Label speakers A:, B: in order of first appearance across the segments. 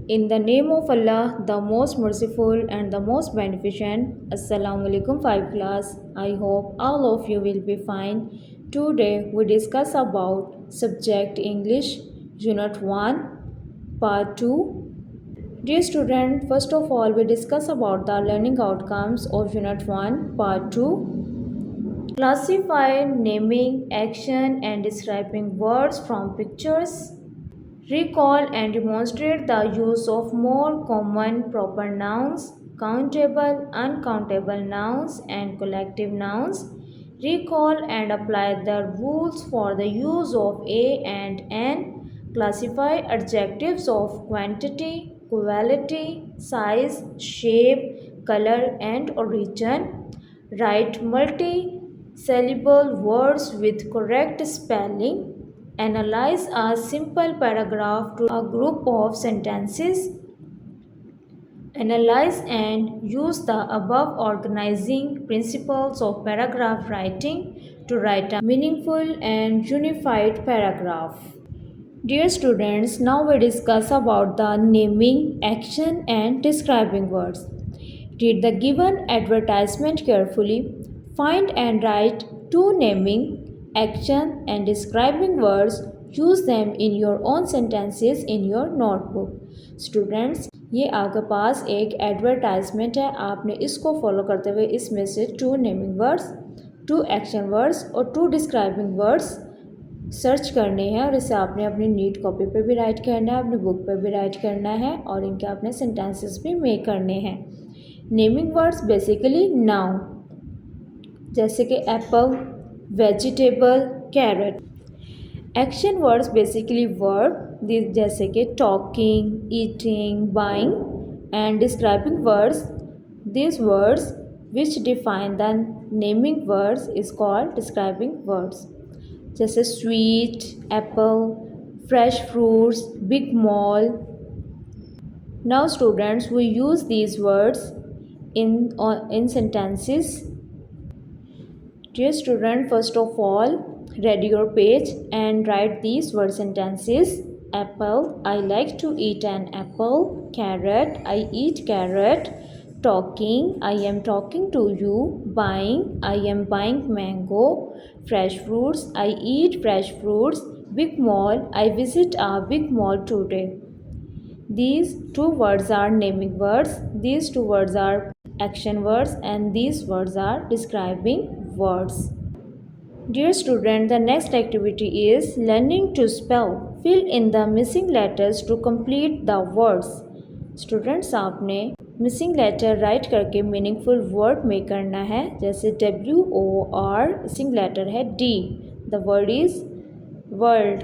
A: In the name of Allah, the most merciful and the most beneficent. Assalamu alaikum 5 class. I hope all of you will be fine. Today we discuss about subject English Unit 1 Part 2. Dear student, first of all we discuss about the learning outcomes of Unit 1 Part 2. Classify naming, action and describing words from pictures. Recall and demonstrate the use of more common proper nouns, countable, uncountable nouns, and collective nouns. Recall and apply the rules for the use of a and an. Classify adjectives of quantity, quality, size, shape, color, and origin. Write multi-syllable words with correct spelling. Analyze a simple paragraph to a group of sentences. Analyze and use the above organizing principles of paragraph writing to write a meaningful and unified paragraph. Dear students, now we discuss about the naming, action and describing words. Read the given advertisement carefully. Find and write two naming, action and describing words. Use them in your own sentences in your notebook. Students, ये आपके पास एक advertisement है. आपने इसको follow करते हुए इसमें से two naming words, two action words और टू डिस्क्राइबिंग वर्ड्स सर्च करने हैं और इसे आपने अपनी नीट कॉपी पे भी राइट करना है, अपनी बुक पे भी राइट करना है और इनके अपने सेंटेंसेस भी मेक करने हैं. नेमिंग वर्ड्स बेसिकली नाउन, जैसे कि apple, vegetable, carrot. Action words basically verb, जैसे कि talking, eating, buying. And describing words, this words which define the naming words is called describing words, जैसे sweet, apple, fresh fruits, big mall. Now students, we use these words in sentences. Dear student, first of all, read your page and write these word sentences. Apple, I like to eat an apple. Carrot, I eat carrot. Talking, I am talking to you. Buying, I am buying mango. Fresh fruits, I eat fresh fruits. Big mall, I visit a big mall today. These two words are naming words, these two words are action words, and these words are describing words. Dear student, the next activity is learning to spell. Fill in the missing letters to complete the words. Students, आपने missing letter right करके meaningful word make करना है, जैसे WOR missing letter है D, the word is world.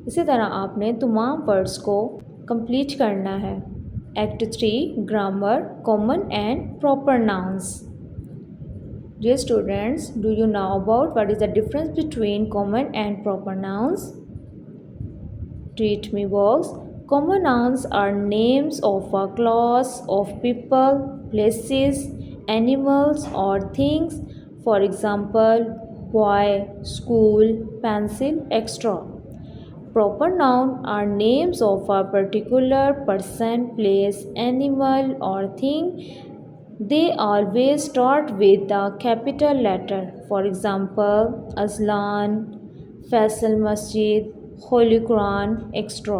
A: इसी तरह आपने तमाम वर्ड्स को कंप्लीट करना है. Act 3 grammar, common and proper nouns. Dear students, do you know about what is the difference between common and proper nouns? Treat me box. Common nouns are names of a class of people, places, animals or things. For example, boy, school, pencil, etc. Proper noun are names of a particular person, place, animal or thing. They always start with the capital letter. For example, Aslan, Faisal Masjid, Holy Quran, etc.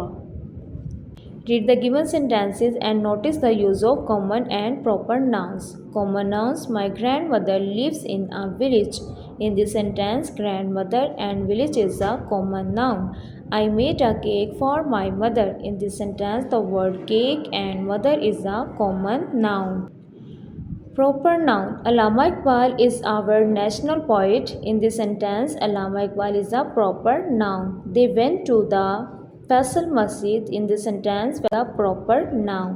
A: Read the given sentences and notice the use of common and proper nouns. Common nouns, my grandmother lives in a village. In this sentence, grandmother and village is a common noun. I made a cake for my mother. In this sentence, the word cake and mother is a common noun. Proper noun, Allama Iqbal is our national poet. In this sentence, Allama Iqbal is a proper noun. They went to the Faisal Masjid. In this sentence, a proper noun.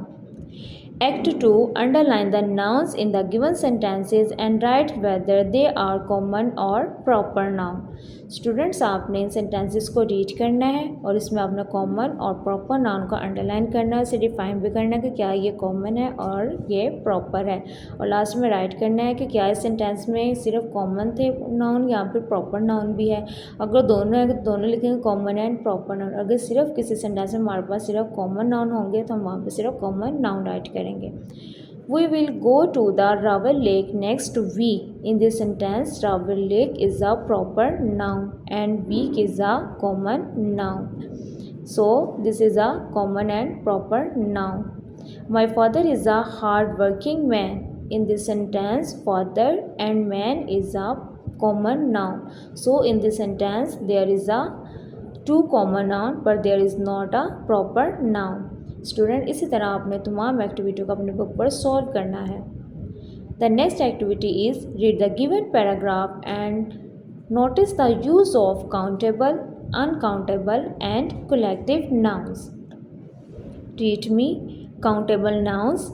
A: Act 2. Underline the nouns in the given sentences and write whether they are common or proper noun. Students आपने इन sentences को read करना है और इसमें आपने common और proper noun को underline करना है, उसे डिफाइन भी करना है कि क्या ये कॉमन है और ये प्रॉपर है, और लास्ट में राइट करना है कि क्या इस सेंटेंस में सिर्फ कॉमन थे नाउन या फिर प्रॉपर नाउन भी है। अगर दोनों है तो दोनों लिखेंगे कॉमन एंड प्रॉपर नाउन। अगर सिर्फ किसी सेंटेंस में हमारे पास सिर्फ कॉमन नाउन होंगे तो हम वहाँ पर सिर्फ कॉमन नाउन राइट करेंगे। We will go to the Raval Lake next week. In this sentence, Raval Lake is a proper noun and week is a common noun. So, this is a common and proper noun. My father is a hard-working man. In this sentence, father and man is a common noun. So, in this sentence, there is a two common noun, but there is not a proper noun. Student इसी तरह आपने तमाम activity को अपने book पर solve करना है। The next activity is read the given paragraph and notice the use of countable, uncountable and collective nouns. Read me. Countable nouns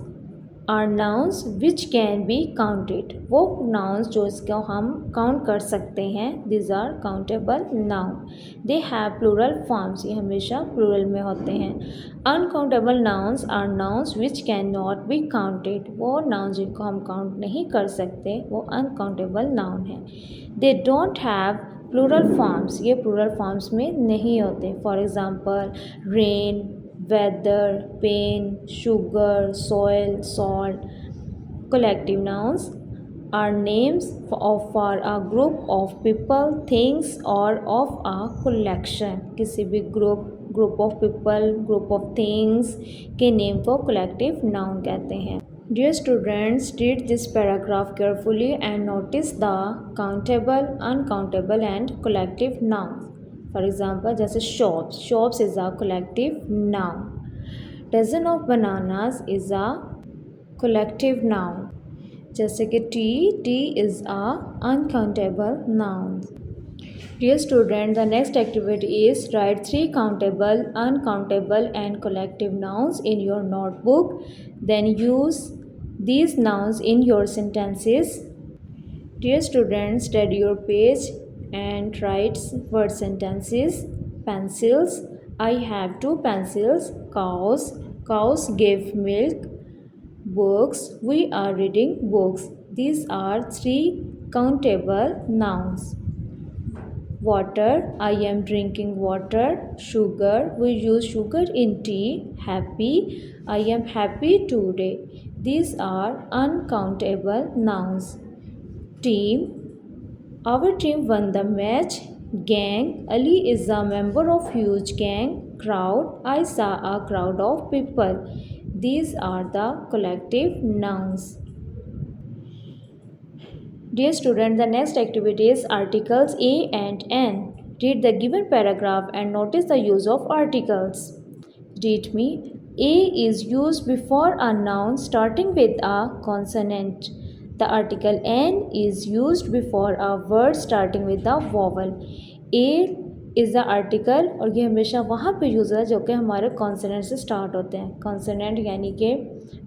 A: are nouns which can be counted. वो nouns जो इसको हम count कर सकते हैं, these are countable noun. They have plural forms, ये हमेशा plural में होते हैं। Uncountable nouns are nouns which can not be counted. वो नाउन जिनको हम काउंट नहीं कर सकते वो अनकाउंटेबल नाउन है। They don't have plural forms, ये प्लूरल फॉर्म्स में नहीं होते। For example rain, weather, pain, sugar, soil, salt. Collective nouns are names for a group of people, things or of a collection. किसी भी group of people, group of things के name को collective noun कहते हैं। Dear students, read this paragraph carefully and notice the countable, uncountable and collective nouns. For example जैसे shops, shops is a collective noun. Dozen of bananas is a collective noun. जैसे कि tea is a uncountable noun. Dear student, the next activity is write 3 countable, uncountable and collective nouns in your notebook, then use these nouns in your sentences. Dear students, study your page and write word sentences. Pencils. I have 2 pencils. Cows. Cows give milk. Books. We are reading books. These are 3 countable nouns. Water. I am drinking water. Sugar. We use sugar in tea. Happy. I am happy today. These are uncountable nouns. Team. Our team won the match. Gang. Ali is a member of huge gang. Crowd. I saw a crowd of people. These are the collective nouns. Dear student, the next activity is articles A and N. Read the given paragraph and notice the use of articles. Read me. A is used before a noun starting with a consonant. The article N is used before a word starting with a vowel. A is the article और ये हमेशा वहाँ पे use होता है जो कि हमारे कॉन्सोनेंट से स्टार्ट होते हैं। कॉन्सोनेंट यानी कि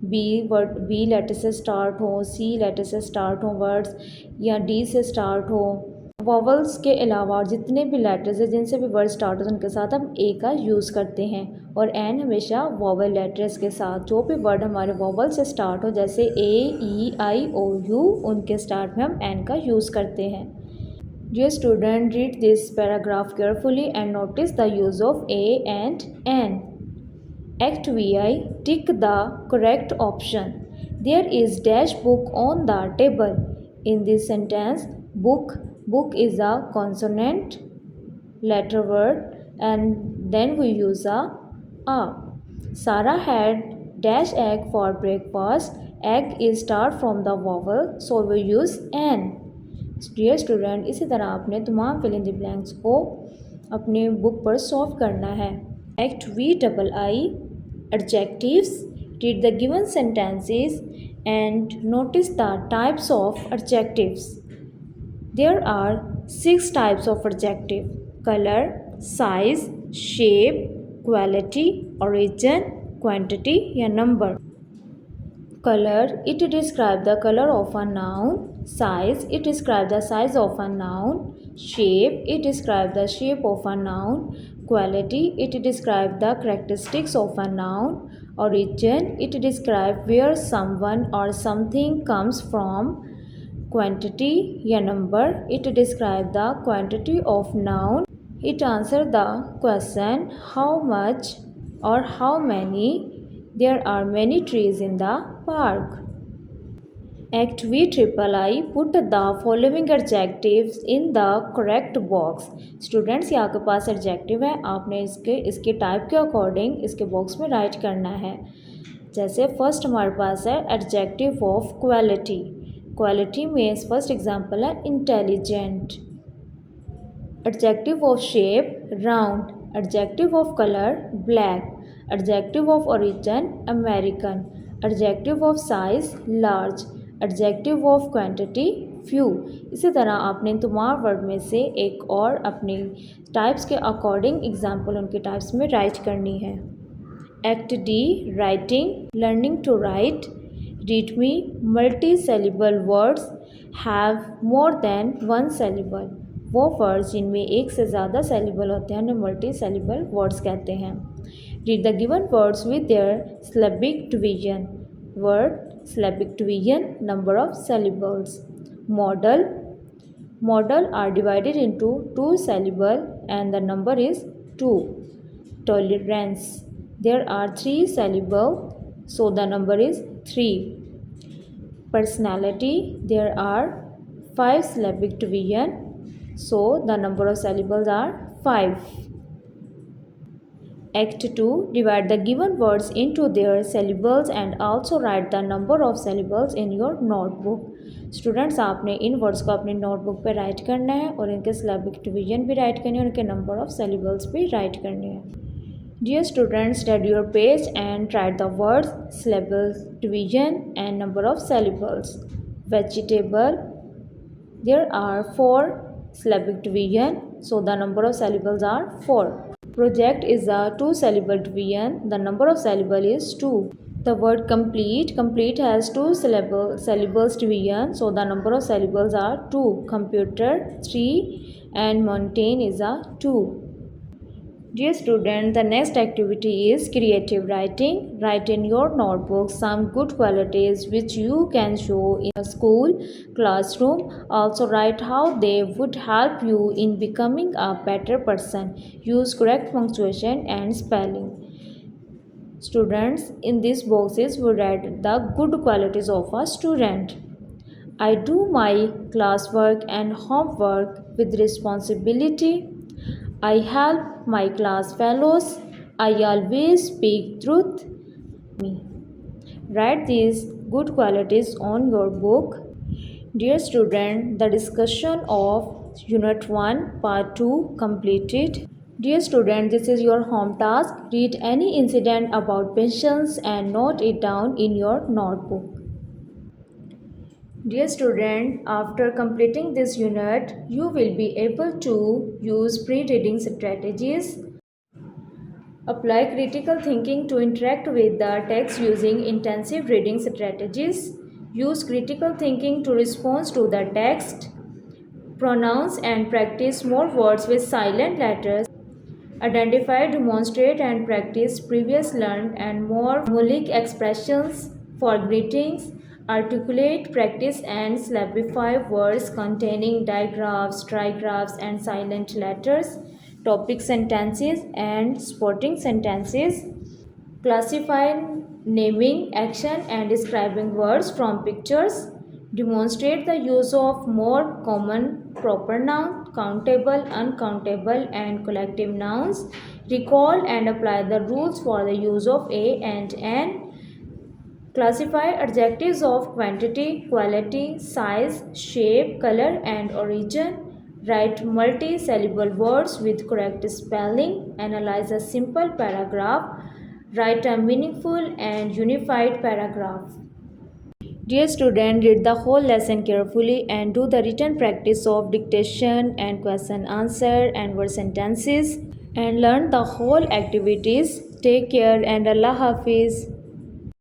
A: बी लेटर से स्टार्ट हो, सी लेटर से स्टार्ट हो वर्ड्स, या डी से स्टार्ट हो। वॉवल्स के अलावा जितने भी लेटर्स हैं जिनसे भी वर्ड स्टार्ट होते हैं उनके साथ हम ए का यूज़ करते हैं, और एन हमेशा वॉवल लेटर्स के साथ। जो भी वर्ड हमारे वॉवल से स्टार्ट हो जैसे ए, ई, आई, ओ, यू, उनके स्टार्ट में हम एन का यूज़ करते हैं। Dear student, read this paragraph carefully and notice the use of A and N. Act VI, tick the correct option. There is dash book on the table. In this sentence, book is a consonant letter word and then we use a. Sarah had dash egg for breakfast. Egg is start from the vowel, so we use N. Dear student, इसी तरह आपने तमाम fill in the blanks को अपने book पर solve करना है। Act VII, adjectives. Read the given sentences and notice the types of adjectives. There are 6 types of adjective: colour, size, shape, quality, origin, quantity या number. Color, it describes the color of a noun. Size, it describes the size of a noun. Shape, it describes the shape of a noun. Quality, it describes the characteristics of a noun. Origin, it describes where someone or something comes from. Quantity या number, it describes the quantity of noun. It answers the question how much or how many. There are many trees in the park. Act V triple I, put the following adjectives in the correct box. Students ये आपके पास adjective है, आपने इसके type के according इसके box में right करना है. जैसे फर्स्ट हमारे पास है एडजेक्टिव ऑफ क्वालिटी. क्वालिटी में फर्स्ट एग्जांपल है intelligent. Adjective of shape round. Adjective of colour black. Adjective of origin American. Adjective of size large. Adjective of quantity few. इसी तरह आपने तमाम वर्ड में से एक और अपनी टाइप्स के अकॉर्डिंग एग्जांपल उनके टाइप्स में राइट करनी है. Act the writing. Learning to write. Read me multi syllable words have more than one syllable. वो वर्ड्स जिनमें एक से ज़्यादा सेलिबल होते हैं उन्हें मल्टी सेलिबल वर्ड्स कहते हैं. Read the given words with their syllabic division. Word syllabic division, number of syllables. Model. Model are divided into two syllable and the number is 2. Tolerance. There are 3 syllable, so the number is 3. Personality. There are 5 syllabic division, so the number of syllables are 5. Act 2. Divide the given words into their syllables and also write the number of syllables in your notebook. Students आपने इन words को अपनी notebook पे right करना है और इनके syllabic division भी right करनी है और इनके नंबर ऑफ syllables भी राइट करने हैं. Dear students, study your page and write the words, syllable division and number of syllables. Vegetable. There are 4 syllabic division, so the number of syllables are 4. Project is a 2 syllable division. The number of syllable is 2. The word complete. Complete has 2 syllables division. So the number of syllables are 2. Computer 3 and mountain is a 2. Dear student, the next activity is creative writing. Write in your notebook some good qualities which you can show in a school classroom. Also write how they would help you in becoming a better person. Use correct punctuation and spelling. Students, in these boxes we write the good qualities of a student. I do my classwork and homework with responsibility. I help my class fellows. I always speak truth. Write these good qualities on your book. Dear student, the discussion of Unit 1 Part 2 completed. Dear student, this is your home task. Read any incident about patience and note it down in your notebook. Dear student, after completing this unit, you will be able to use pre-reading strategies. Apply critical thinking to interact with the text using intensive reading strategies. Use critical thinking to respond to the text. Pronounce and practice more words with silent letters. Identify, demonstrate and practice previous learned and more mnemonic expressions for greetings. Articulate, practice and syllabify words containing digraphs, trigraphs and silent letters. Topic sentences and supporting sentences. Classify, naming, action and describing words from pictures. Demonstrate the use of more common proper noun, countable, uncountable and collective nouns. Recall and apply the rules for the use of a and an. Classify adjectives of quantity, quality, size, shape, color and origin. Write multi-syllable words with correct spelling. Analyze a simple paragraph. Write a meaningful and unified paragraph. Dear student, read the whole lesson carefully and do the written practice of dictation and question answer and word sentences and learn the whole activities. Take care and Allah Hafiz.